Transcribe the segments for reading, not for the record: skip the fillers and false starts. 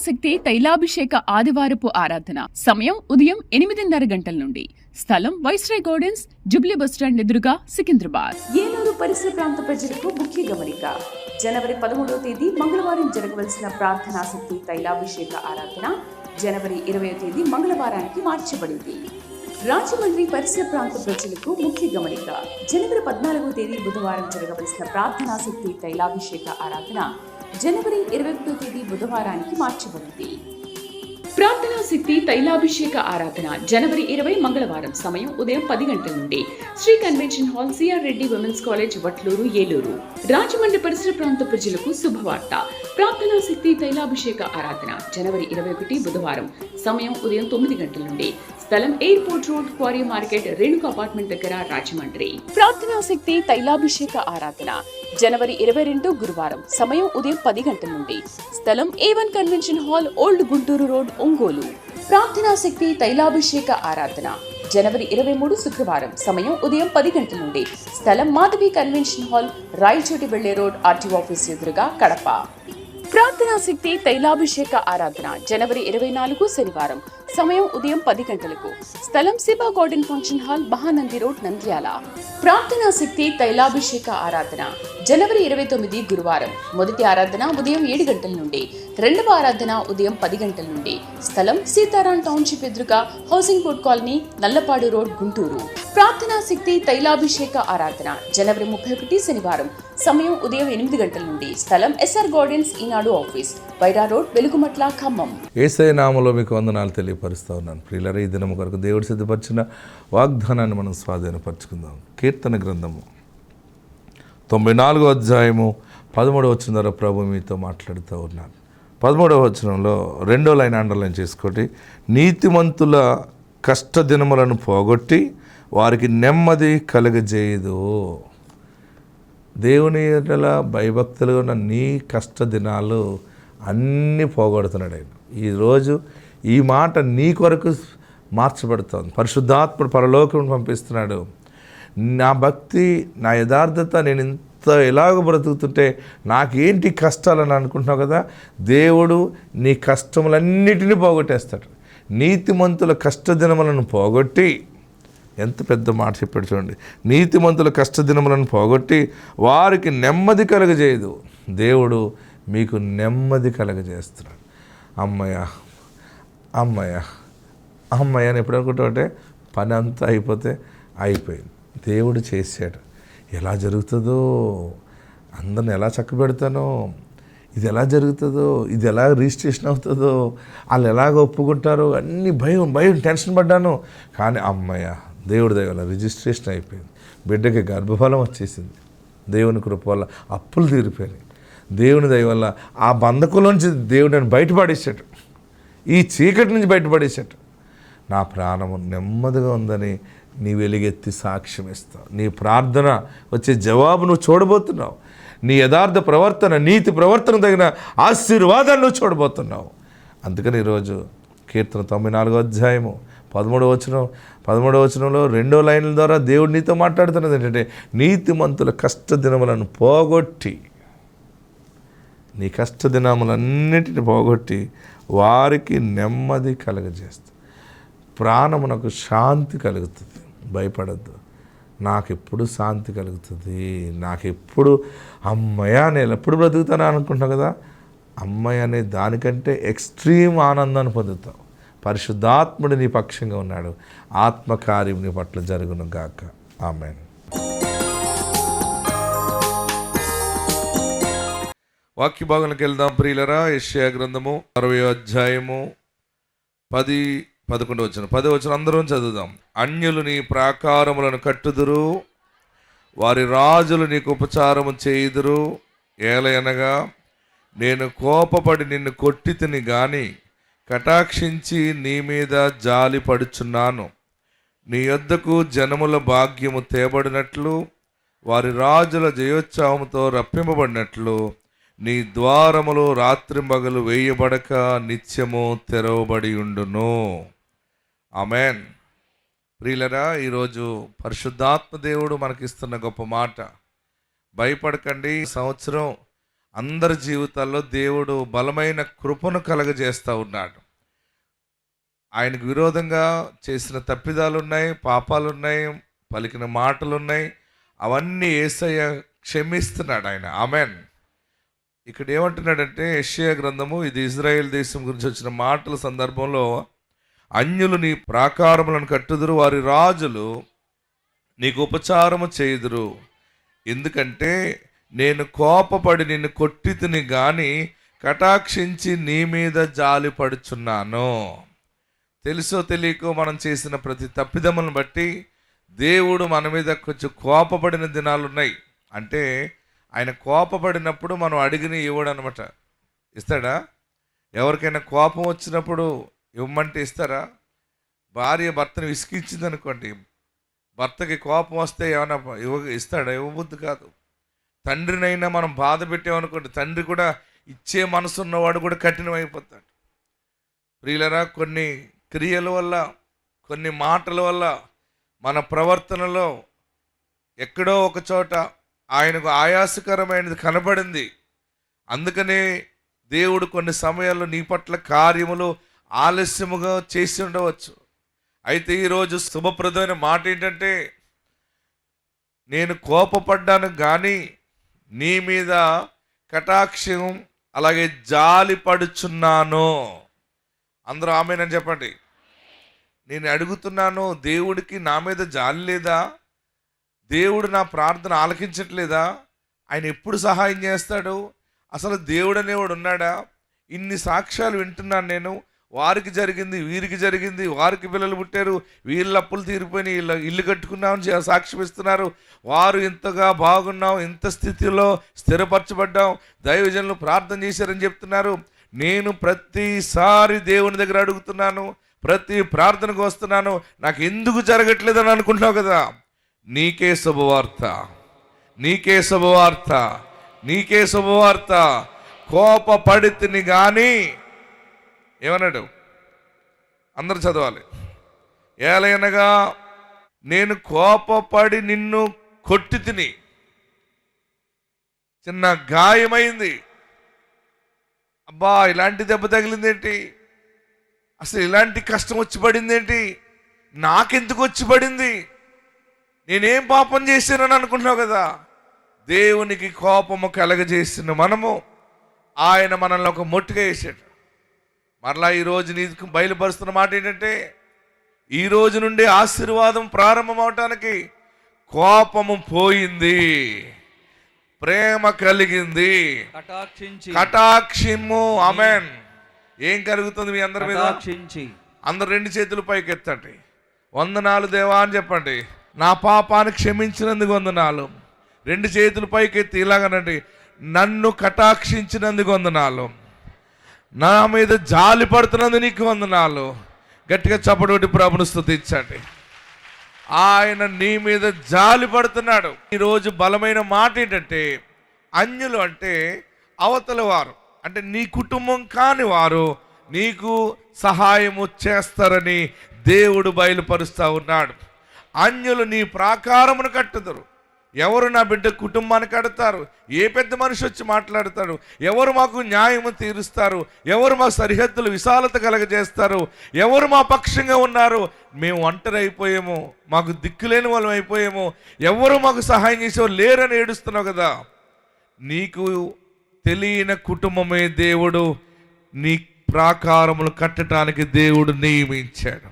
శక్తి తైలాభిషేక ఆదివారపు ఆరాధన. సమయం ఉదయం 8:30 గంటల నుండి. స్థలం వైస్రాయ్ గార్డెన్స్, జుబ్లీ బస్టాండ్ ఎదురుగా, సికింద్రాబాద్. ఏలూరు పరిసర ప్రాంత ప్రజలకు ముఖ్య గమనిక. జనవరి 13వ తేదీ మంగళవారం జరగవలసిన ప్రార్థనా శక్తి తైలాభిషేక ఆరాధన జనవరి 20వ తేదీ మంగళవారానికి మార్చబడింది. రాజమండ్రి పరిసర ప్రాంత ప్రజలకు ముఖ్య గమనిక. జనవరి 14వ తేదీ బుధవారం జరగవలసిన ప్రార్థనా శక్తి తైలాభిషేక ఆరాధన జనవరి 21వ తేదీ బుధవారానికి మార్చబడింది. ప్రార్థనా శక్తి తైలాభిషేక ఆరాధన జనవరి 20 మంగళవారం. సమయం ఉదయం 10 గంటల నుండి. Shri convention hall, CR Reddy women's college, Vatluru, Eluru. Rajahmundry పరిసర ప్రాంత ప్రజలకు శుభవార్త. ప్రార్థనా శక్తి తైలాభిషేక ఆరాధన జనవరి 21 బుధవారం. సమయం ఉదయం 9 గంటల నుండి. స్థలం airport road, quarry market, Renuka apartment దగ్గర, రాజమండ్రి. ప్రార్థనా శక్తి తైలాభిషేక ఆరాధన జనవరి 22 గురువారం. సమయం ఉదయం 10 గంటల నుండి. స్థలం A1 convention hall, old Guntur road, Ongole. ప్రార్థనా శక్తి తైలాభిషేక ఆరాధన జనవరి 23 శుక్రవారం. సమయం ఉదయం 10 గంటల నుండి. స్థలం మాధవి కన్వెన్షన్ హాల్, రాయచోటి వెళ్లే రోడ్, ఆర్టీఓ ఆఫీస్ ఎదురుగా, కడప. ప్రార్థనా శక్తి తైలాభిషేక ఆరాధన జనవరి 24 శనివారం. సమయం ఉదయం 10 గంటలకు. స్థలం Shiba garden function hall, Mahanandi road, Nandyal. ప్రార్థనా శక్తి తైలాభిషేక ఆరాధన జనవరి 29 గురువారం. మొదటి ఆరాధన ఉదయం 7 గంటల నుండి. రెండవ ఆరాధన ఉదయం 10 గంటల నుండి. స్థలం సీతారాం టౌన్షిప్ ఎదురుగా, housing board colony, Nallapadu road, Guntur. ప్రార్థనా శక్తి తైలాభిషేక ఆరాధన జనవరి 31 శనివారం. సమయం ఉదయం 8 గంటల నుండి. స్థలం ఎస్ఆర్ గార్డెన్స్, ఈనాడు ఆఫీస్, వైరా రోడ్, వెలుగుమట్ల, ఖమ్మం. యేసయ్య నామములో మీకు వందనాలు తెలియపరుస్తా ఉన్నాను. ప్రియులారా, ఈ దినము కొరకు దేవుడు సిద్ధపరిచిన వాగ్దానాన్ని మనం స్వాధీనపరచుకుందాం. కీర్తన గ్రంథము 94వ అధ్యాయము 13వ వచనం ద్వారా ప్రభు మీతో మాట్లాడుతూ ఉన్నాను. 13వ వచనంలో 2వ లైన్ అండర్లైన్ చేసుకోండి. నీతిమంతుల కష్టదినములను పోగొట్టి వారికి నెమ్మది కలుగజేయదు. దేవుని ఎడల భయభక్తులుగా ఉన్న నీ కష్ట దినాలు అన్నీ పోగొడుతున్నాడు ఆయన. ఈరోజు ఈ మాట నీ కొరకు మార్చబడుతోంది. పరిశుద్ధాత్ముడు పరలోకం పంపిస్తున్నాడు. నా భక్తి, నా యథార్థత, నేను ఇంత ఎలాగ బ్రతుకుతుంటే నాకేంటి కష్టాలని అనుకుంటున్నావు కదా, దేవుడు నీ కష్టములన్నిటినీ పోగొట్టేస్తాడు. నీతిమంతుల కష్టదినములను పోగొట్టి, ఎంత పెద్ద మాట చెప్పాడు చూడండి. నీతిమంతుల కష్టదినములను పోగొట్టి వారికి నెమ్మది కలుగజేయదు. దేవుడు మీకు నెమ్మది కలుగజేస్తున్నాడు. అమ్మయ్య అమ్మయ్య అమ్మయ్య అని ఎప్పుడు అనుకుంటావు అంటే పని అంతా అయిపోతే అయిపోయింది. దేవుడు చేశాడు. ఎలా జరుగుతుందో, అందరిని ఎలా చక్కబెడతానో, ఇది ఎలా జరుగుతుందో, ఇది ఎలా రిజిస్ట్రేషన్ అవుతుందో, వాళ్ళు ఎలాగ ఒప్పుకుంటారో అన్నీ భయం టెన్షన్ పడ్డాను. కానీ అమ్మయ్య దేవుడి దయ వల్ల రిజిస్ట్రేషన్ అయిపోయింది. బిడ్డకి గర్భఫలం వచ్చేసింది. దేవుని కృప వల్ల అప్పులు తీరిపోయినాయి. దేవుని దయ వల్ల ఆ బంధకులోంచి దేవుడు నన్ను బయటపడేసాడు. ఈ చీకటి నుంచి బయటపడేసాడు. నా ప్రాణము నెమ్మదిగా ఉందని నీ వెలుగెత్తి సాక్ష్యం ఇస్తావు. నీ ప్రార్థన వచ్చే జవాబు నువ్వు చూడబోతున్నావు. నీ యథార్థ ప్రవర్తన, నీతి ప్రవర్తన తగిన ఆశీర్వాదాన్ని నువ్వు చూడబోతున్నావు. అందుకని ఈరోజు కీర్తన 94వ అధ్యాయము 13వ వచనంలో 2వ లైన్ల ద్వారా దేవుడు నీతో మాట్లాడుతున్నది ఏంటంటే, నీతిమంతుల కష్టదినములను పోగొట్టి, నీ కష్టదినములన్నిటిని పోగొట్టి వారికి నెమ్మది కలుగజేస్తుంది. ప్రాణమునకు శాంతి కలుగుతుంది. భయపడద్దు. నాకెప్పుడు శాంతి కలుగుతుంది, నాకెప్పుడు అమ్మయ్య నేను ఎప్పుడు బ్రతుకుతాను అనుకుంటున్నావు కదా, అమ్మయ్య అనే దానికంటే ఎక్స్ట్రీమ్ ఆనందాన్ని పొందుతావు. పరిశుద్ధాత్ముడు నీ పక్షంగా ఉన్నాడు. ఆత్మకార్యం నీ పట్ల జరుగును గాక. ఆమేన్. వాక్య భాగంలోకి వెళ్దాం ప్రియులరా. యెషయా గ్రంథము 60వ అధ్యాయము 10-11 వచనం. 10వ వచనం అందరం చదువుదాం. అన్యులు నీ ప్రాకారములను కట్టుదురు, వారి రాజులు నీకు ఉపచారము చేయుదురు. ఏలయనగా నేను కోపపడి నిన్ను కొట్టి తిని గాని కటాక్షించి నీ మీద జాలి పడుచున్నాను. నీ యొద్దకు జనముల భాగ్యము తేబడినట్లు, వారి రాజుల జయోత్సాహముతో రప్పింపబడినట్లు నీ ద్వారములు రాత్రింబగలు వేయబడక నిత్యము తెరవబడి ఉండును. ఆమేన్. ప్రియులరా, ఈరోజు పరిశుద్ధాత్మ దేవుడు మనకిస్తున్న గొప్ప మాట, భయపడకండి. సంవత్సరం అందరి జీవితాల్లో దేవుడు బలమైన కృపను కలగజేస్తూ ఉన్నాడు. ఆయనకు విరోధంగా చేసిన తప్పిదాలు ఉన్నాయి, పాపాలు ఉన్నాయి, పలికిన మాటలు ఉన్నాయి. అవన్నీ యేసయ్య క్షమిస్తున్నాడు ఆయన. ఆమెన్. ఇక్కడ ఏమంటున్నాడంటే యెషయా గ్రంథము, ఇది ఇజ్రాయెల్ దేశం గురించి వచ్చిన మాటల సందర్భంలో, అన్యులు నీ ప్రాకారములను కట్టుదురు, వారి రాజులు నీకు ఉపచారము చేయుదురు. ఎందుకంటే నేను కోపపడి నిన్ను కొట్టితిని గాని కటాక్షించి నీ మీద జాలి పడుచున్నాను. తెలుసో తెలియకో మనం చేసిన ప్రతి తప్పిదములను బట్టి దేవుడు మన మీద కొంచెం కోపపడిన దినాలు ఉన్నాయి. అంటే ఆయన కోపపడినప్పుడు మనం అడిగిన ఇవ్వడు అనమాట. ఇస్తాడా? ఎవరికైనా కోపం వచ్చినప్పుడు ఇవ్వమంటే ఇస్తారా? భార్య భర్తను విసిగించింది అనుకోండి, భర్తకి కోపం వస్తే ఏమైనా ఇస్తాడా? ఇవ్వబుద్ధి కాదు. తండ్రినైనా మనం బాధ పెట్టామనుకోండి, తండ్రి కూడా ఇచ్చే మనసు ఉన్నవాడు కూడా కఠినమైపోతాడు. ప్రియులరా, కొన్ని క్రియల వల్ల, కొన్ని మాటల వల్ల, మన ప్రవర్తనలో ఎక్కడో ఒక చోట ఆయనకు ఆయాసకరమైనది కనబడింది. అందుకనే దేవుడు కొన్ని సమయాల్లో నీ పట్ల కార్యములు ఆలస్యముగా చేసి ఉండవచ్చు. అయితే ఈరోజు శుభప్రదమైన మాట ఏంటంటే, నేను కోపపడ్డాను కానీ నీ మీద కటాక్షం అలాగే జాలి పడుచున్నాను. అందరూ ఆమేనని చెప్పండి. నేను అడుగుతున్నాను, దేవుడికి నా మీద జాలి లేదా? దేవుడు నా ప్రార్థన ఆలకించట్లేదా? ఆయన ఎప్పుడు సహాయం చేస్తాడు? అసలు దేవుడు అనేవాడు ఉన్నాడా? ఇన్ని సాక్ష్యాలు వింటున్నాను నేను. వారికి జరిగింది, వీరికి జరిగింది, వారికి పిల్లలు పుట్టారు, వీళ్ళ అప్పులు తీరిపోయినాయి, వీళ్ళ ఇల్లు కట్టుకున్నామని సాక్ష్యం ఇస్తున్నారు. వారు ఇంతగా బాగున్నాం, ఇంత స్థితిలో స్థిరపరచబడ్డాం, దైవజనులు ప్రార్థన చేశారని చెప్తున్నారు. నేను ప్రతిసారి దేవుని దగ్గర అడుగుతున్నాను, ప్రతి ప్రార్థనకు వస్తున్నాను, నాకు ఎందుకు జరగట్లేదని అనుకుంటున్నావు కదా? నీకే శుభవార్త, నీకే శుభవార్త, నీకే శుభవార్త. కోపపడితిని కానీ ఏమన్నాడు? అందరూ చదవాలి. ఏలయనగా నేను కోపపడి నిన్ను కొట్టి తిని, చిన్న గాయమైంది, అబ్బా ఇలాంటి దెబ్బ తగిలిందేంటి, అసలు ఇలాంటి కష్టం వచ్చి పడిందేంటి, నాకెందుకు వచ్చి పడింది, నేనేం పాపం చేశానని అనుకుంటున్నావు కదా? దేవునికి కోపము కలగజేసిన మనము ఆయన మనల్ని ఒక మొట్టుగా వేసాడు. మరలా ఈరోజు నీకు బయలుపరుస్తున్న మాట ఏంటంటే, ఈ రోజు నుండి ఆశీర్వాదం ప్రారంభం అవటానికి కోపము పోయింది, ప్రేమ కలిగింది, కటాక్షిము. ఆమేన్. ఏం కలుగుతుంది మీ అందరి మీద? అందరు రెండు చేతులు పైకి ఎత్తండి. వందనాలు దేవా అని చెప్పండి. నా పాపాన్ని క్షమించినందుకు వందనాలు. రెండు చేతులు పైకి ఎత్తి ఇలాగనండి, నన్ను కటాక్షించినందుకు వందనాలు, నా మీద జాలి పడుతున్నందుకు నీకు వందనాలు. గట్టిగా చప్పటి ప్రభుని స్తుతించండి. ఆయన నీ మీద జాలి పడుతున్నాడు. ఈరోజు బలమైన మాట ఏంటంటే, అన్యులు అంటే అవతల వారు, అంటే నీ కుటుంబం కాని వారు నీకు సహాయము చేస్తారని దేవుడు బయలుపరుస్తూ ఉన్నాడు. అన్యులు నీ ప్రాకారమును కట్టుదురు. ఎవరు నా బిడ్డ కుటుంబాన్ని కడతారు? ఏ పెద్ద మనిషి వచ్చి మాట్లాడతాడు? ఎవరు మాకు న్యాయము తీరుస్తారు? ఎవరు మా సరిహద్దులు విశాలత కలగజేస్తారు? ఎవరు మా పక్షంగా ఉన్నారు? మేము ఒంటరి అయిపోయాము, మాకు దిక్కులేని వాళ్ళం అయిపోయాము, ఎవరు మాకు సహాయం చేసేవారు లేరని ఏడుస్తున్నావు కదా. నీకు తెలియని కుటుంబమే దేవుడు నీ ప్రాకారములు కట్టడానికి దేవుడు నియమించాడు.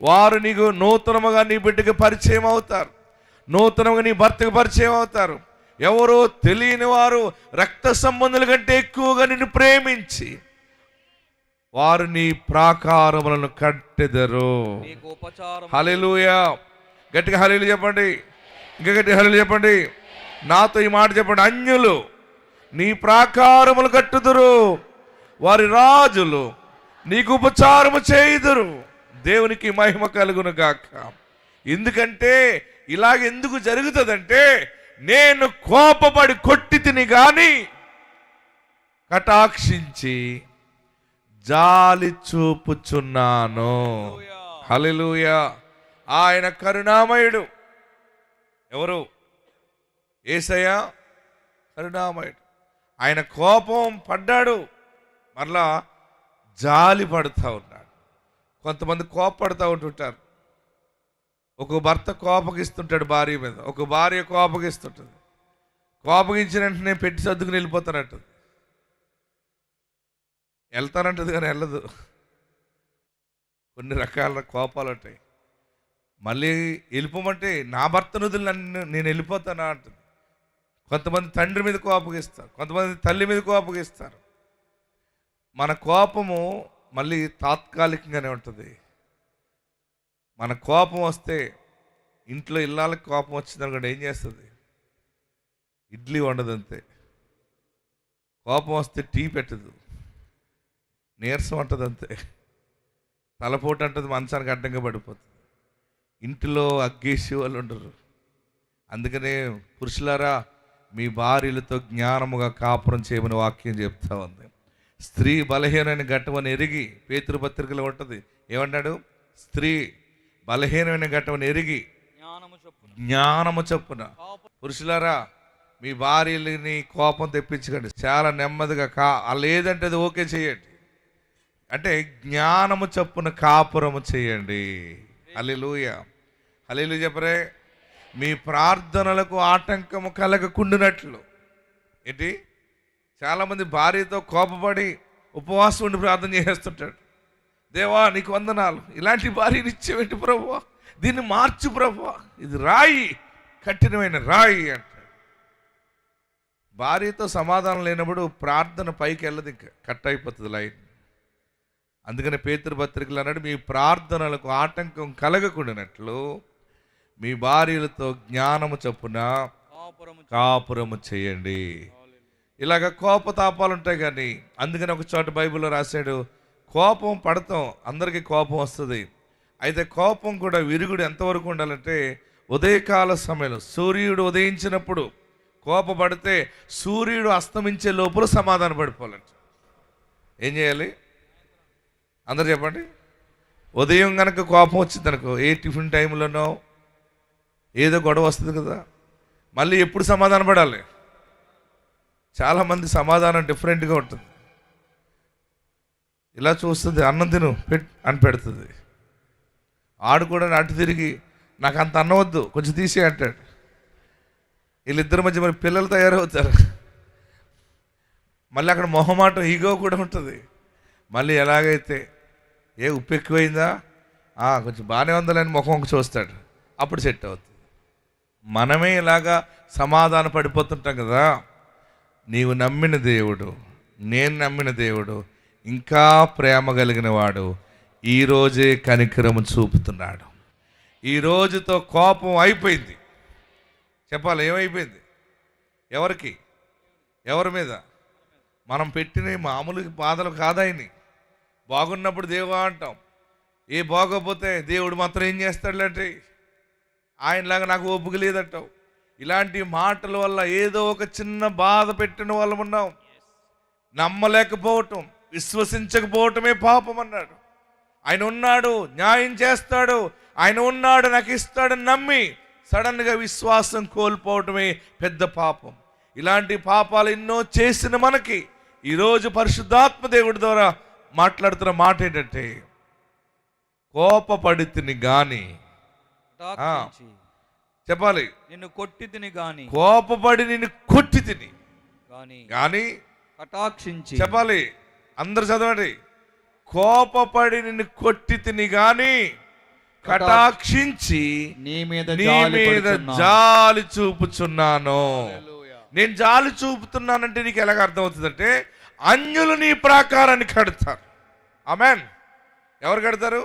వారు నీకు నూతనముగా నీ బిడ్డకి పరిచయం అవుతారు, నూతనంగా నీ భర్తకు పరిచయం అవుతారు. ఎవరో తెలియని వారు, రక్త సంబంధుల కంటే ఎక్కువగా నిన్ను ప్రేమించి వారు నీ ప్రాకారములను కట్టెదరు. హల్లెలూయా. గట్టిగా హల్లెలూయా చెప్పండి. ఇంకా గట్టిగా హల్లెలూయా చెప్పండి. నాతో ఈ మాట చెప్పండి. అన్యులు నీ ప్రాకారములు కట్టుదురు, వారి రాజులు నీకు ఉపచారము చేయుదురు. దేవునికి మహిమ కలుగును గాక. ఎందుకంటే ఇలాగెందుకు జరుగుతుందంటే, నేను కోపపడి కొట్టి తిని గాని కటాక్షించి జాలి చూపుచున్నాను. హల్లెలూయా. ఆయన కరుణామయుడు. ఎవరు? యేసయ్య కరుణామయుడు. ఆయన కోపం పడ్డాడు, మరలా జాలి పడుతూ ఉన్నాడు. కొంతమంది కోపపడుతూ ఉంటుంటారు. ఒక భర్త కోపగిస్తుంటాడు భార్య మీద, ఒక భార్య కోపగిస్తుంటుంది. కోపగించిన వెంటనే పెట్టి సర్దుకుని వెళ్ళిపోతానంటుంది. వెళ్తానంటుంది కానీ వెళ్ళదు. కొన్ని రకాల కోపాలు ఉంటాయి. మళ్ళీ వెళ్ళిపోమంటే నా భర్త వదిలి నేను వెళ్ళిపోతానా అంటుంది. కొంతమంది తండ్రి మీద కోపగిస్తారు, కొంతమంది తల్లి మీద కోపగిస్తారు. మన కోపము మళ్ళీ తాత్కాలికంగానే ఉంటుంది. మన కోపం వస్తే ఇంట్లో ఇళ్ళకి కోపం వచ్చిందనుకోండి, ఏం చేస్తుంది? ఇడ్లీ వండదు అంతే. కోపం వస్తే టీ పెట్టదు, నీరసం అంటది అంతే, తలపోటు అంటది, మంచానికి అడ్డంగా పడిపోతుంది. ఇంటిలో అగ్గేసి వాళ్ళు ఉండరు. అందుకనే పురుషులారా, మీ భార్యలతో జ్ఞానముగా కాపురం చేయమని వాక్యం చెప్తా ఉంది. స్త్రీ బలహీనమైన ఘట్టమని ఎరిగి, పేతురు పత్రికలో ఉంటుంది, ఏమన్నాడు? స్త్రీ బలహీనమైన ఘట్టమని ఎరిగి జ్ఞానము చొప్పున. పురుషులారా, మీ భార్యలని కోపం తెప్పించకండి, చాలా నెమ్మదిగా లేదంటే అది ఓకే చేయండి. అంటే జ్ఞానము చొప్పున కాపురము చేయండి. హల్లెలూయా, హల్లెలూయా చెప్పరే. మీ ప్రార్థనలకు ఆటంకము కలగకుండునట్లు. ఏంటి? చాలామంది భార్యతో కోపపడి ఉపవాసం ఉండి ప్రార్థన చేస్తుంటాడు. దేవా నీకు వందనాలు, ఇలాంటి భార్యని ఇచ్చేవేంటి ప్రభువా, దీన్ని మార్చు ప్రభువా, ఇది రాయి, కఠినమైన రాయి అంటాడు. భార్యతో సమాధానం లేనప్పుడు ప్రార్థన పైకి వెళ్ళదు, ఇంకా కట్ అయిపోతుంది లైన్. అందుకని పేతురు పత్రికలు అన్నాడు, మీ ప్రార్థనలకు ఆటంకం కలగకుండానట్లు మీ భార్యలతో జ్ఞానము చొప్పున కాపురము చేయండి. ఇలాగ కోపతాపాలు ఉంటాయి. కానీ అందుకని ఒక చోట బైబిల్లో రాశాడు, కోపం పడతాం, అందరికీ కోపం వస్తుంది. అయితే కోపం కూడా విరుగుడు ఎంతవరకు ఉండాలంటే, ఉదయకాల సమయంలో సూర్యుడు ఉదయించినప్పుడు కోపపడితే సూర్యుడు అస్తమించే లోపల సమాధాన పడిపోవాలంట. ఏం చేయాలి? అందరు చెప్పండి. ఉదయం కనుక కోపం వచ్చింది అనుకో, ఏ టిఫిన్ టైంలోనో ఏదో గొడవ వస్తుంది కదా, మళ్ళీ ఎప్పుడు సమాధానం పడాలి? చాలామంది సమాధానం డిఫరెంట్గా ఉంటుంది. ఇలా చూస్తుంది, అన్నం తిను అని పెడుతుంది. ఆడు కూడా అటు తిరిగి నాకు అంత అన్నం వద్దు, కొంచెం తీసే అంటాడు. వీళ్ళిద్దరి మధ్య మరి పిల్లలు తయారవుతారు. మళ్ళీ అక్కడ మొహమాటం, ఈగో కూడా ఉంటుంది. మళ్ళీ ఎలాగైతే ఉప్పు ఎక్కువైందా, కొంచెం బాగానే ఉందని ముఖం చూస్తాడు, అప్పుడు సెట్ అవుతుంది. మనమే ఇలాగా సమాధాన పడిపోతుంటాం కదా. నీవు నమ్మిన దేవుడు, నేను నమ్మిన దేవుడు ఇంకా ప్రేమ కలిగిన వాడు ఈరోజే కనికరము చూపుతున్నాడు. ఈ రోజుతో కోపం అయిపోయింది. చెప్పాలి, ఏమైపోయింది? ఎవరికి? ఎవరి మీద? మనం పెట్టిన మామూలు బాధలు కాదాయని. బాగున్నప్పుడు దేవా అంటాం, ఏ బాగోపోతే దేవుడు మాత్రం ఏం చేస్తాడులంటే ఆయనలాగా నాకు ఓపిక లేదంటావు. ఇలాంటి మాటల వల్ల ఏదో ఒక చిన్న బాధ పెట్టిన వాళ్ళం ఉన్నాం. నమ్మలేకపోవటం, విశ్వసించకపోవటమే పాపం అన్నాడు. ఆయన ఉన్నాడు, న్యాయం చేస్తాడు, ఆయన ఉన్నాడు, నాకు ఇస్తాడని నమ్మి సడన్గా విశ్వాసం కోల్పోవటమే పెద్ద పాపం. ఇలాంటి పాపాలు ఎన్నో చేసిన మనకి ఈరోజు పరిశుద్ధాత్మ దేవుడి ద్వారా మాట్లాడుతున్న మాట ఏంటంటే, కోపపడితిని గాని చెప్పాలి, నిన్ను కొట్టి తిని గాని, కోపపడి నిన్ను కొట్టి తిని గాని కటాక్షించి. చెప్పాలి, అందరు చదవండి. కోపపడి నిన్ను కొట్టి తిని గాని కటాక్షించి నీ మీద జాలి చూపుచున్నాను. నేను జాలి చూపుతున్నానంటే నీకు ఎలాగ అర్థమవుతుందంటే, అన్యులు నీ ప్రాకారాన్ని కడతారు. ఆమేన్. ఎవరు కడతారు?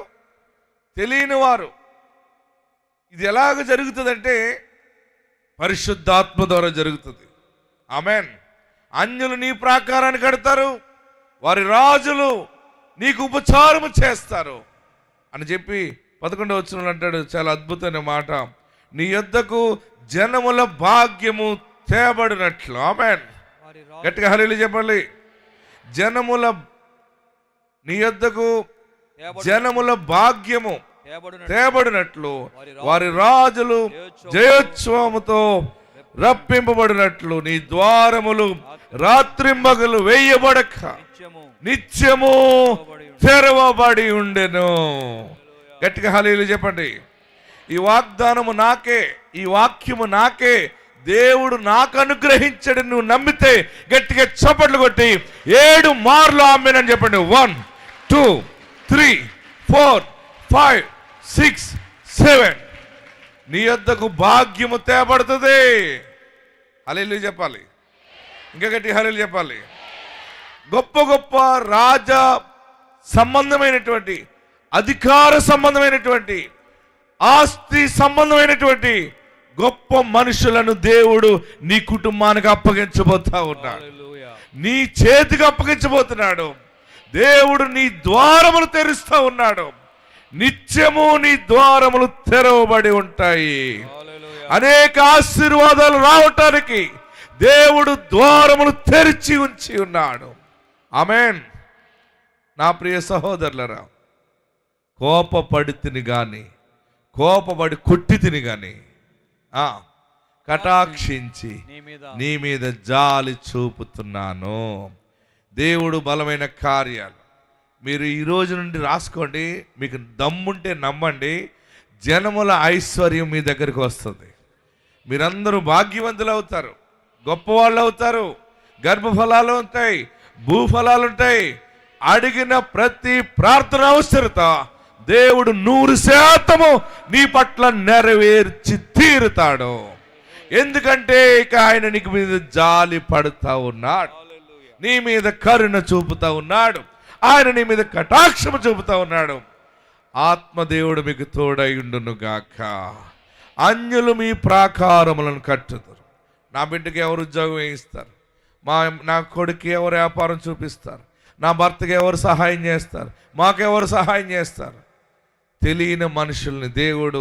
తెలియని వారు. ఇది ఎలాగ జరుగుతుందంటే పరిశుద్ధాత్మ ద్వారా జరుగుతుంది. ఆమేన్. అన్యులు నీ ప్రాకారాన్ని కడతారు, వారి రాజులు నీకు ఉపచారము చేస్తారు అని చెప్పి 11వ వచనంలో అంటాడు, చాలా అద్భుతమైన మాట, నీ యొద్దకు జనముల భాగ్యము తేబడినట్లు. ఆమేన్. గట్టిగా హల్లెలూయా చెప్పాలి. నీ యొద్దకు జనముల భాగ్యము తేబడినట్లు వారి రాజులు జయోత్సవముతో రప్పింపబడినట్లు నీ ద్వారములు రాత్రింబగలు వేయబడక నిత్యము తెరవబడి ఉండెను. గట్టిగా హల్లెలూయా చెప్పండి. ఈ వాగ్దానము నాకే, ఈ వాక్యము నాకే, దేవుడు నాకు అనుగ్రహించడు. నువ్వు నమ్మితే గట్టిగా చప్పట్లు కొట్టి 7 మార్లు ఆమేన్ అని చెప్పండి. 1 2 3 4 5 6 7 నీ యొద్దకు భాగ్యము తేబడుతుంది. హల్లెలూయా చెప్పాలి. ఇంకా గట్టి హల్లెలూయా చెప్పాలి. గొప్ప గొప్ప రాజా సంబంధమైనటువంటి, అధికార సంబంధమైనటువంటి, ఆస్తి సంబంధమైనటువంటి గొప్ప మనుషులను దేవుడు నీ కుటుంబానికి అప్పగించబోతా ఉన్నాడు. నీ చేతికి అప్పగించబోతున్నాడు. దేవుడు నీ ద్వారములు తెరుస్తా ఉన్నాడు. నిత్యము నీ ద్వారములు తెరవబడి ఉంటాయి. అనేక ఆశీర్వాదాలు రావటానికి దేవుడు ద్వారములు తెరిచి ఉంచి ఉన్నాడు. ఆమేన్. నా ప్రియ సహోదరులరా, కోపపడి తిని గాని, కోపపడి కొట్టి తిని గాని కటాక్షించి నీ మీద జాలి చూపుతున్నాను. దేవుడు బలమైన కార్యాలు మీరు ఈ రోజు నుండి రాసుకోండి. మీకు దమ్ముంటే నమ్మండి, జనముల ఐశ్వర్యం మీ దగ్గరికి వస్తుంది. మీరందరూ భాగ్యవంతులు అవుతారు, గొప్పవాళ్ళు అవుతారు. గర్భఫలాలు ఉంటాయి, భూఫలాలు ఉంటాయి. అడిగిన ప్రతి ప్రార్థన అవసరత దేవుడు 100% నీ పట్ల నెరవేర్చి తీరుతాడు. ఎందుకంటే ఇక ఆయన నీకు మీద జాలి పడుతూ ఉన్నాడు, నీ మీద కరుణ చూపుతా ఉన్నాడు, ఆయన నీ మీద కటాక్షము చూపుతా ఉన్నాడు. ఆత్మదేవుడు మీకు తోడైండును గాక. అన్యులు మీ ప్రాకారములను కట్టుదురు. నా బిడ్డకి ఎవరు ఉద్యోగం వేయిస్తారు, నా కొడుకు ఎవరు వ్యాపారం చూపిస్తారు, నా భర్తకి ఎవరు సహాయం చేస్తారు, మాకెవరు సహాయం చేస్తారు. తెలియని మనుషుల్ని దేవుడు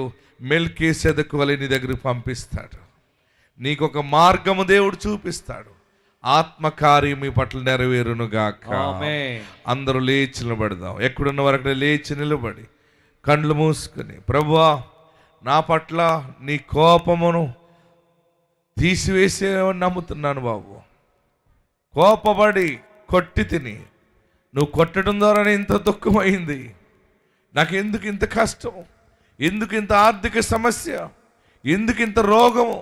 మెల్కీసెదెకు వలె నీ దగ్గరికి పంపిస్తాడు. నీకు ఒక మార్గము దేవుడు చూపిస్తాడు. ఆత్మకార్యం మీ పట్ల నెరవేరును గాక. అందరూ లేచి నిలబడదాం. ఎక్కడున్న వరకు లేచి నిలబడి కండ్లు మూసుకుని, ప్రభువా నా పట్ల నీ కోపమును తీసివేసే నమ్ముతున్నాను బాబు. కోపపడి కొట్టి తిని, నువ్వు కొట్టడం ద్వారానే ఇంత దుఃఖమైంది, నాకు ఎందుకు ఇంత కష్టం, ఎందుకు ఇంత ఆర్థిక సమస్య, ఎందుకు ఇంత రోగము,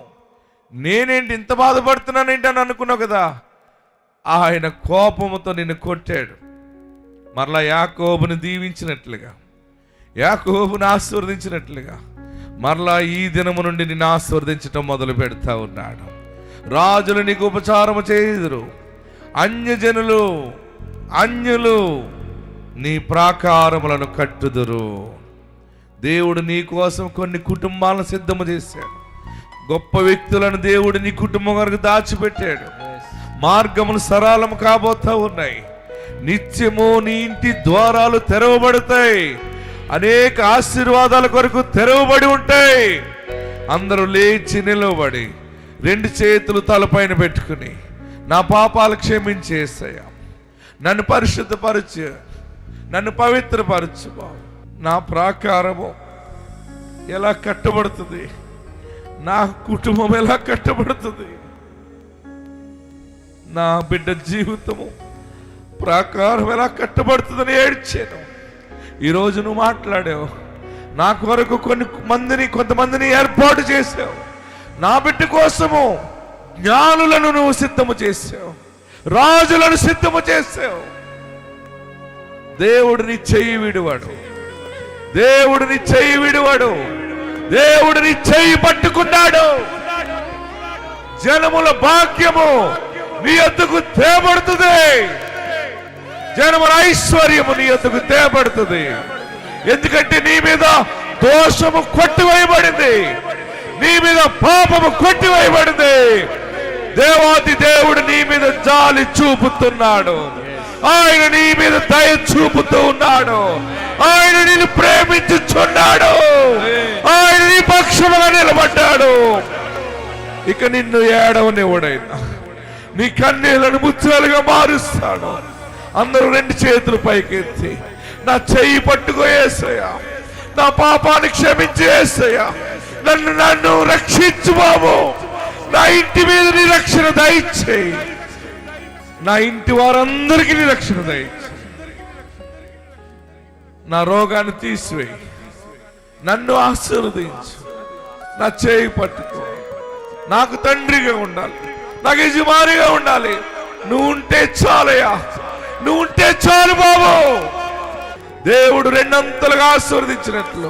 నేనేంటి ఇంత బాధపడుతున్నానేంటి అని అనుకున్నావు కదా. ఆయన కోపముతో నిన్ను కొట్టాడు. మరలా యాకోబుని దీవించినట్లుగా, యాకోబుని ఆశీర్వదించినట్లుగా మరలా ఈ దినము నుండి నిన్ను ఆశీర్వదించటం మొదలు పెడతా ఉన్నాడు. రాజులు నీకు ఉపచారము చేయుదురు, అన్యులు నీ ప్రాకారములను కట్టుదురు. దేవుడు నీ కోసం కొన్ని కుటుంబాలను సిద్ధము చేశాడు. గొప్ప వ్యక్తులను దేవుడు నీ కుటుంబం వరకు దాచిపెట్టాడు. మార్గములు సరళము కాబోతా ఉన్నాయి. నిత్యము నీ ఇంటి ద్వారాలు తెరవబడతాయి. అనేక ఆశీర్వాదాల కొరకు తెరవబడి ఉంటాయి. అందరూ లేచి నిలవబడి 2 చేతులు తలపైన పెట్టుకుని, నా పాపాలు క్షమించేసయ్యా, నన్ను పరిశుద్ధపరచు, నన్ను పవిత్రపరచు. నా ప్రాకారము ఎలా కట్టబడుతుంది, నా కుటుంబం ఎలా కట్టబడుతుంది, నా బిడ్డ జీవితము ప్రాకారం ఎలా కట్టబడుతుందని ఏడ్చాను. ఈరోజు నువ్వు మాట్లాడావు. నా కొరకు కొంతమందిని ఏర్పాటు చేసావు. నా బిడ్డ కోసము జ్ఞానులను నువ్వు సిద్ధము చేసావు, రాజులను సిద్ధము చేసావు. దేవుడిని చెయ్యి విడువాడు, దేవుడిని చెయ్యి విడువాడు, దేవుడిని చెయ్యి పట్టుకున్నాడు. జనముల భాగ్యము నీ యొద్దకు తేబడుతుంది, జనముల ఐశ్వర్యము నీ యొద్దకు తేబడుతుంది. ఎందుకంటే నీ మీద దోషము కొట్టివేయబడింది, నీ మీద పాపము కొట్టివేయబడింది. దేవాది దేవుడు నీ మీద జాలి చూపుతున్నాడు. ఆయన నీ మీద దయ చూపుతూ ఉన్నాడు. ఆయన నిన్ను ప్రేమించుచున్నాడు. ఆయన నీ పక్షముగా నిలబడ్డాడు. ఇక నిన్ను ఏడవనివ్వడైనా, నీ కన్నీళ్లను ముత్యాలుగా మారుస్తాడు. అందరూ 2 చేతులు పైకెత్తి, నా చెయ్యి పట్టుకో యేసయ్యా, నా పాపాన్ని క్షమించి యేసయ్యా, నన్ను రక్షించు బాబు, నా ఇంటి మీద నీ రక్షణ దయచేయి. నా ఇంటి వారందరికీ నీ రక్షణ దయచేయి. నా రోగాన్ని తీసివేయి. నన్ను ఆశీర్వదించు. నా చేయి పట్టుకో. నాకు తండ్రిగా ఉండాలి, నాకు యజమానిగా ఉండాలి. నువ్వు ఉంటే చాలయ్యా, నువ్వు ఉంటే చాలు బాబు. దేవుడు రెండంతలుగా ఆశీర్వదించినట్లు,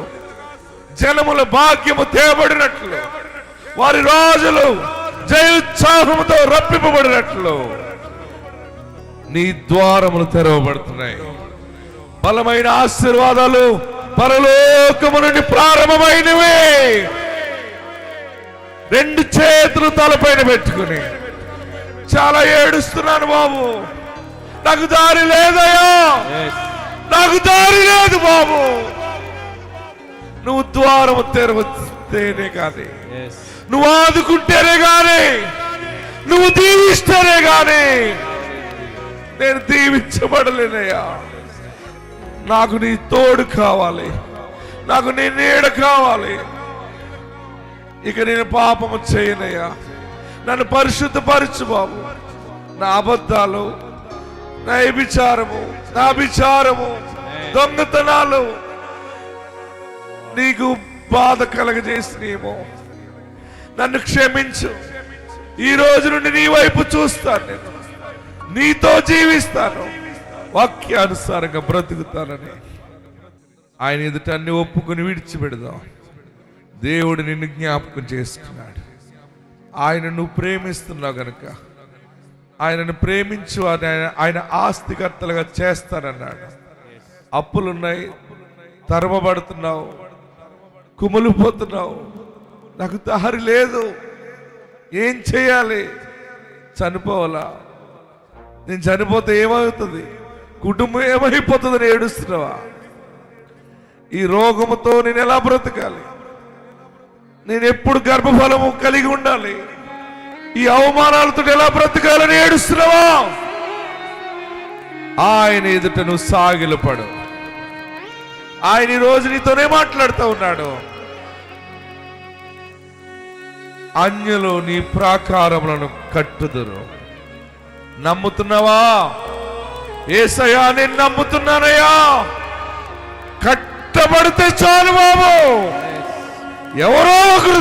జనముల భాగ్యము తేబడినట్లు, వారి రాజులు జయోత్సాహముతో రప్పింపబడినట్లు నీ ద్వారములు తెరవబడుతున్నాయి. బలమైన ఆశీర్వాదాలు పరలోకము నుండి ప్రారంభమైనవే. రెండు చేతులు తలపైన పెట్టుకుని చాలా ఏడుస్తున్నాను బాబు. నాకు దారి లేదయ్యా, నాకు దారి లేదు బాబు. నువ్వు ద్వారము తెరవస్తేనే కానీ, నువ్వు ఆదుకుంటేనే కానీ, నువ్వు దీవిస్తేనే కానీ నేను దీవించబడలేనయ్యా. నాకు నీ తోడు కావాలి, నాకు నీ నీడ కావాలి. ఇక నేను పాపము చేయనయ్యా. నన్ను పరిశుద్ధపరచు బాబు. నా అబద్ధాలు, నా వ్యభిచారము, నా విచారము, దొంగతనాలు నీకు బాధ కలగజేసినేమో నన్ను క్షమించు. ఈ రోజు నుండి నీ వైపు చూస్తాను, నేను నీతో జీవిస్తాను, వాక్యానుసారంగా బ్రతుకుతానని ఆయన ఎదుట అన్ని ఒప్పుకొని విడిచిపెడదాం. దేవుడు నిన్ను జ్ఞాపకం చేసుకున్నాడు. ఆయన నువ్వు ప్రేమిస్తున్నావు గనక ఆయనను ప్రేమించు, ఆయన ఆస్తికర్తలుగా చేస్తానన్నాడు. అప్పులున్నాయి, తరమబడుతున్నావు, కుమిలిపోతున్నావు, నాకు దారి లేదు, ఏం చేయాలి? చనిపోవాలా? నేను చనిపోతే ఏమవుతుంది? కుటుంబం ఏమైపోతుందని ఏడుస్తున్నావా? ఈ రోగముతో నేను ఎలా బ్రతకాలి? నేను ఎప్పుడు గర్భఫలము కలిగి ఉండాలి? ఈ అవమానాలతో ఎలా బ్రతకాలని ఏడుస్తున్నావా? ఆయన ఎదుట నువ్వు సాగిలపడు. ఆయన ఈ రోజు నీతోనే మాట్లాడుతూ ఉన్నాడు. అన్యులు నీ ప్రాకారములను కట్టుదురు. నమ్ముతున్నావా? యేసయ్యా నేను నమ్ముతున్నానయ్యా. కట్టబడితే చాలు బాబు. ఎవరో ఒకరు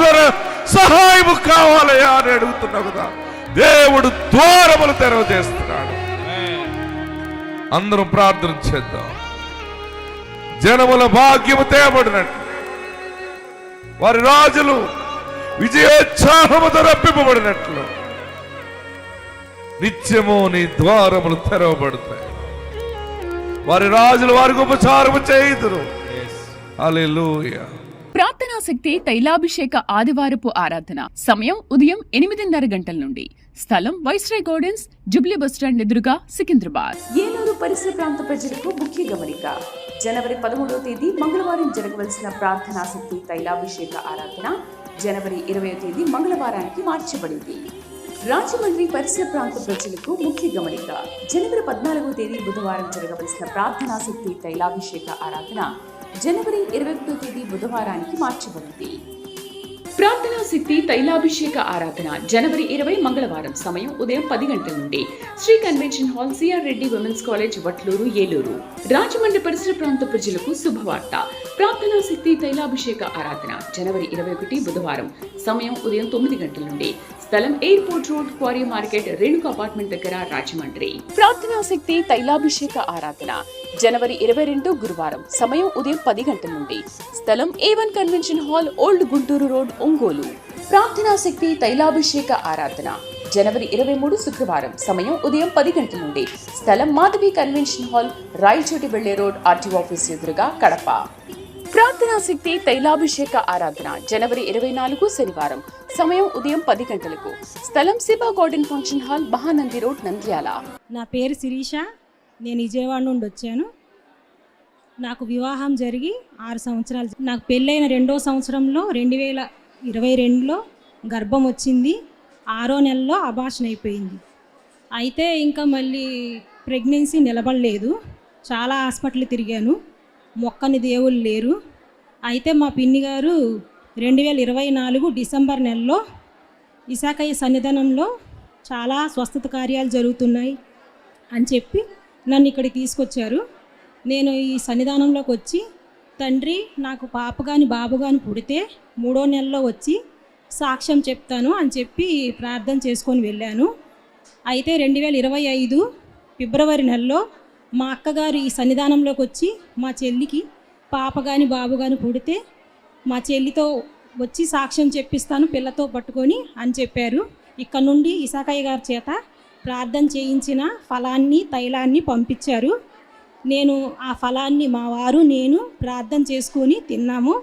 సహాయము కావాలయ్యా అని అడుగుతున్నావు కదా. దేవుడు ద్వారములు తెరవజేస్తున్నాడు. అందరం ప్రార్థన చేద్దాం. జనముల భాగ్యము తేబడినట్టు, వారి రాజులు విజయోత్సాహముతో రప్పింపబడినట్లు నిత్యము నీ ద్వారములు తెరవబడతాయి. వారి రాజులు వారికి ఉపచారము చేయుదురు. హల్లెలూయా. ప్రార్థనా శక్తి తైలాభిషేక ఆదివారపు ఆరాధన సమయం ఉదయం 8:30 గంటల నుండి. స్థలం వైస్రాయ్ గార్డెన్స్, జూబ్లీ బస్టాండ్ ఎదురుగా, సికింద్రాబాద్. ఏలూరు పరిసర ప్రాంత ప్రజలకు ముఖ్య గమనిక. జనవరి 13వ తేదీ మంగళవారం జరగవలసిన ప్రార్థనా శక్తి తైలాభిషేక ఆరాధన జనవరి 20వ తేదీ మంగళవారానికి మార్చబడింది. రాజమండ్రి పరిసర ప్రాంత ప్రజలకు ముఖ్య గమనిక. జనవరి 14వ తేదీ బుధవారం జరగవలసిన ప్రార్థనా శక్తి తైలాభిషేక ఆరాధన జనవరి 21వ తేదీ బుధవారానికి మార్చబడింది. ప్రార్థనా శక్తి తైలాభిషేక ఆరాధన జనవరి 20 మంగళవారం సమయం ఉదయం 10 గంటల నుండి. Shri convention hall, CR Reddy women's college, Vatluru, Eluru. Rajahmundry పరిసర ప్రాంత ప్రజలకు శుభవార్త. ప్రార్థనా శక్తి తైలాభిషేక ఆరాధన జనవరి 21 బుధవారం సమయం ఉదయం 9 గంటల నుండి. స్థలం airport road, quarry market, Renuka apartment దగ్గర, రాజమండ్రి. ప్రార్థనా శక్తి తైలాభిషేక ఆరాధన జనవరి 22 గురువారం సమయం ఉదయం 10 గంటల నుండి. స్థలం A1 convention hall, old Guntur road, Ongole. ప్రార్థనా శక్తి తైలాభిషేక ఆరాధన జనవరి 23 శుక్రవారం సమయం ఉదయం 10 గంటల నుండి. స్థలం మాధవి కన్వెన్షన్ హాల్, రాయచోటి వెళ్లే రోడ్, ఆర్టీఓ ఆఫీస్ ఎదురుగా, కడప. ప్రార్థనా శక్తి తైలాభిషేక ఆరాధన జనవరి 24 శనివారం సమయం ఉదయం 10 గంటలకు. స్థలం Shiba garden function hall, Mahanandi road, Nandyal. నా పేరు శిరీష. నేను విజయవాడ నుండి వచ్చాను. నాకు వివాహం జరిగి 6 సంవత్సరాలు. నాకు పెళ్ళైన 2వ సంవత్సరంలో 2022లో గర్భం వచ్చింది. 6వ నెలలో అబార్షన్ అయిపోయింది. అయితే ఇంకా మళ్ళీ ప్రెగ్నెన్సీ నిలబడలేదు. చాలా హాస్పిటల్ తిరిగాను, మొక్కని దేవుళ్ళు లేరు. అయితే మా పిన్ని గారు 2024 డిసెంబర్ నెలలో ఇసాకయ్య సన్నిధానంలో చాలా స్వస్థత కార్యాలు జరుగుతున్నాయి అని చెప్పి నన్ను ఇక్కడికి తీసుకొచ్చారు. నేను ఈ సన్నిధానంలోకి వచ్చి, తండ్రి నాకు పాప కానీ బాబు కానీ పుడితే 3వ నెలలో వచ్చి సాక్ష్యం చెప్తాను అని చెప్పి ప్రార్థన చేసుకొని వెళ్ళాను. అయితే 2025 ఫిబ్రవరి నెలలో మా అక్కగారు ఈ సన్నిధానంలోకి వచ్చి మా చెల్లికి పాప కానీ బాబు కానీ పుడితే మా చెల్లితో వచ్చి సాక్ష్యం చెప్పిస్తాను పిల్లతో పట్టుకొని అని చెప్పారు. ఇక్కడ నుండి ఇసాకయ్య గారి చేత ప్రార్థన చేయించిన ఫలాన్ని తైలాన్ని పంపించారు. నేను ఆ ఫలాన్ని మా వారు నేను ప్రార్థన చేసుకొని తిన్నాము.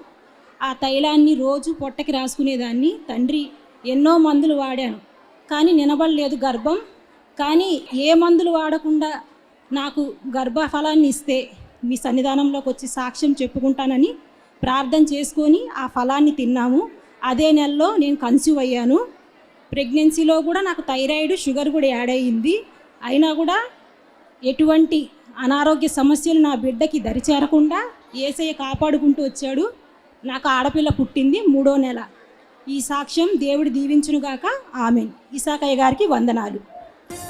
ఆ తైలాన్ని రోజు పొట్టకి రాసుకునేదాన్ని. తండ్రి ఎన్నో మందులు వాడాను కానీ నిలబడలేదు గర్భం. కానీ ఏ మందులు వాడకుండా నాకు గర్భఫలాన్ని ఇస్తే మీ సన్నిధానంలోకి వచ్చి సాక్ష్యం చెప్పుకుంటానని ప్రార్థన చేసుకొని ఆ ఫలాన్ని తిన్నాము. అదే నెలలో నేను కన్సీవ్ అయ్యాను. ప్రెగ్నెన్సీలో కూడా నాకు థైరాయిడ్ షుగర్ కూడా యాడ్ అయ్యింది. అయినా కూడా ఎటువంటి అనారోగ్య సమస్యలు నా బిడ్డకి దరిచేరకుండా యేసయ్య కాపాడుకుంటూ వచ్చాడు. నాకు ఆడపిల్ల పుట్టింది 3వ నెల. ఈ సాక్ష్యం దేవుడు దీవించునుగాక. ఆమెన్. ఇసాకయ్య గారికి వందనాలు.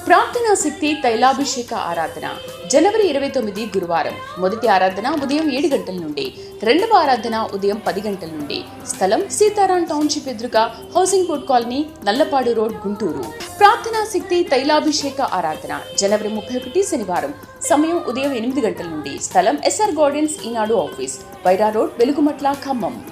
ప్రార్థనా శక్తి తైలాభిషేక ఆరాధన జనవరి 29 గురువారం. మొదటి ఆరాధన ఉదయం 7 గంటల నుండి, రెండవ ఆరాధన ఉదయం 10 గంటల నుండి. స్థలం సీతారాం టౌన్షిప్ ఎదురుగా housing board colony, Nallapadu road, Guntur. ప్రార్థనా శక్తి తైలాభిషేక ఆరాధన జనవరి 31 శనివారం. సమయం ఉదయం 8 గంటల నుండి. స్థలం ఎస్ఆర్ గార్డెన్స్, ఈనాడు ఆఫీస్, వైరా రోడ్, వెలుగుమట్ల, ఖమ్మం.